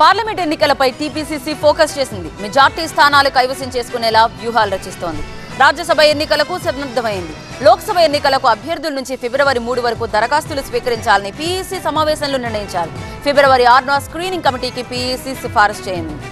Parliament ఎన్నికలపై TPCC focus చేసింది. Majority స్థానాలు కైవసం చేసుకునేలా వ్యూహాలు రచిస్తోంది. రాజ్యసభ ఎన్నికలకు సన్నద్ధమైంది. లోక్సభ ఎన్నికలకు అభ్యర్థుల నుంచి ఫిబ్రవరి 3 వరకు దరఖాస్తులు స్వీకరించాలని పీఈసీ సమావేశంలో నిర్ణయించారు. ఫిబ్రవరి 6న స్క్రీనింగ్ కమిటీకి పీఈసీ సిఫారసు చేయనుంది.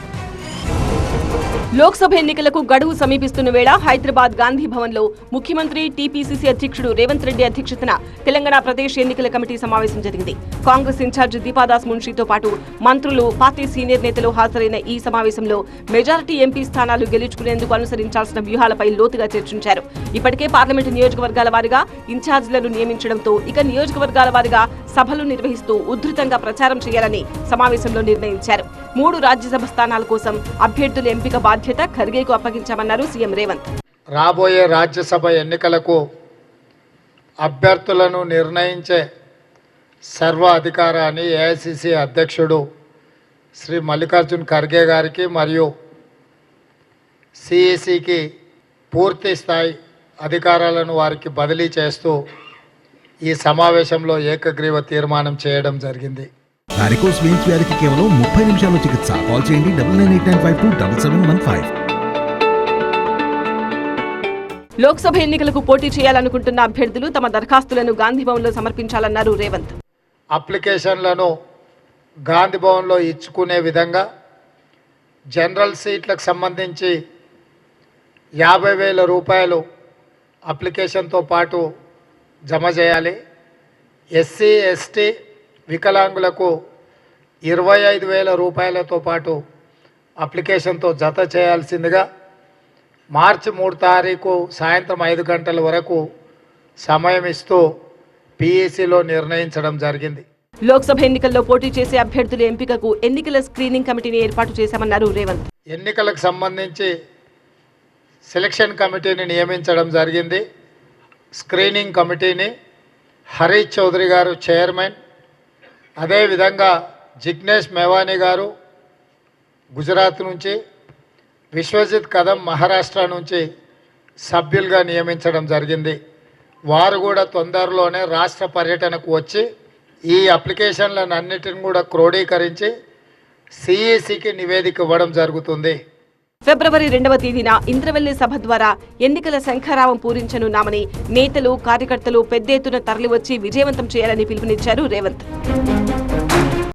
లోక్సభ ఎన్నికలకు గడువు సమీపిస్తున్న వేళ హైదరాబాద్ గాంధీ భవన్లో ముఖ్యమంత్రి టీపీసీసీ అధ్యక్షుడు రేవంత్ రెడ్డి అధ్యక్షతన తెలంగాణ ప్రదేశ్ ఎన్నికల కమిటీ సమావేశం జరిగింది. కాంగ్రెస్ ఇన్ఛార్జి దీపాదాస్ మున్షితో పాటు మంత్రులు, పార్టీ సీనియర్ నేతలు హాజరైన ఈ సమావేశంలో మెజారిటీ ఎంపీ స్థానాలు గెలుచుకునేందుకు అనుసరించాల్సిన వ్యూహాలపై లోతుగా చర్చించారు. ఇప్పటికే పార్లమెంటు నియోజకవర్గాల వారీగా ఇన్ఛార్జీలను నియమించడంతో ఇక నియోజకవర్గాల వారీగా సభలు నిర్వహిస్తూ ఉధృతంగా ప్రచారం చేయాలని సమావేశంలో నిర్ణయించారు. 3 రాజ్యసభ స్థానాల కోసం అభ్యర్థుల ఎంపిక బాధ్యత ఖర్గేకు అప్పగించామన్నారు సీఎం రేవంత్. రాబోయే రాజ్యసభ ఎన్నికలకు అభ్యర్థులను నిర్ణయించే సర్వ అధికారాన్ని ఏఐసీసీ అధ్యక్షుడు శ్రీ మల్లికార్జున్ ఖర్గే గారికి మరియు సిఈసికి పూర్తి స్థాయి అధికారాలను వారికి బదిలీ చేస్తూ ఈ సమావేశంలో ఏకగ్రీవ తీర్మానం చేయడం జరిగింది. వారికోస్ వెయిన్స్ వ్యాధికి కేవలం 30 నిమిషాల్లో చికిత్స. కాల్ చేయండి 9989527715. లోక్సభ ఎన్నికలకు పోటీ చేయాలనుకుంటున్న అభ్యర్థులు తమ దరఖాస్తులను గాంధీభవన్లో సమర్పించాలన్నారు రేవంత్. అప్లికేషన్లను గాంధీభవన్లో ఇచ్చుకునే విధంగా జనరల్ సీట్లకు సంబంధించి 50,000 రూపాయలు అప్లికేషన్తో పాటు జమ చేయాలి. ఎస్సీ, ఎస్టీ, వికలాంగులకు 25,000 రూపాయలతో పాటు అప్లికేషన్తో జత చేయాల్సిందిగా మార్చి 3 తారీఖు సాయంత్రం 5 గంటల వరకు సమయం ఇస్తూ పీఈసీలో నిర్ణయించడం జరిగింది. లోక్సభ ఎన్నికల్లో పోటీ చేసే అభ్యర్థుల ఎంపికకు ఎన్నికల స్క్రీనింగ్ కమిటీని ఏర్పాటు చేశామన్నారు రేవంత్. ఎన్నికలకు సంబంధించి సెలక్షన్ కమిటీని నియమించడం జరిగింది. స్క్రీనింగ్ కమిటీని హరీష్ చౌదరి గారు చైర్మన్, అదేవిధంగా జిగ్నేష్ మేవానీ గారు గుజరాత్ నుంచి, విశ్వజిత్ కదం మహారాష్ట్ర నుంచి సభ్యులుగా నియమించడం జరిగింది. వారు కూడా తొందరలోనే రాష్ట్ర పర్యటనకు వచ్చి ఈ అప్లికేషన్లను అన్నిటిని కూడా క్రోడీకరించి సిఈసికి నివేదిక ఇవ్వడం జరుగుతుంది. ఫిబ్రవరి 2వ తేదీన ఇంద్రవెల్లి సభ ద్వారా ఎన్నికల శంఖారావం పూరించనున్నామని నేతలు, కార్యకర్తలు పెద్ద ఎత్తున తరలివచ్చి విజయవంతం చేయాలని పిలుపునిచ్చారు రేవంత్.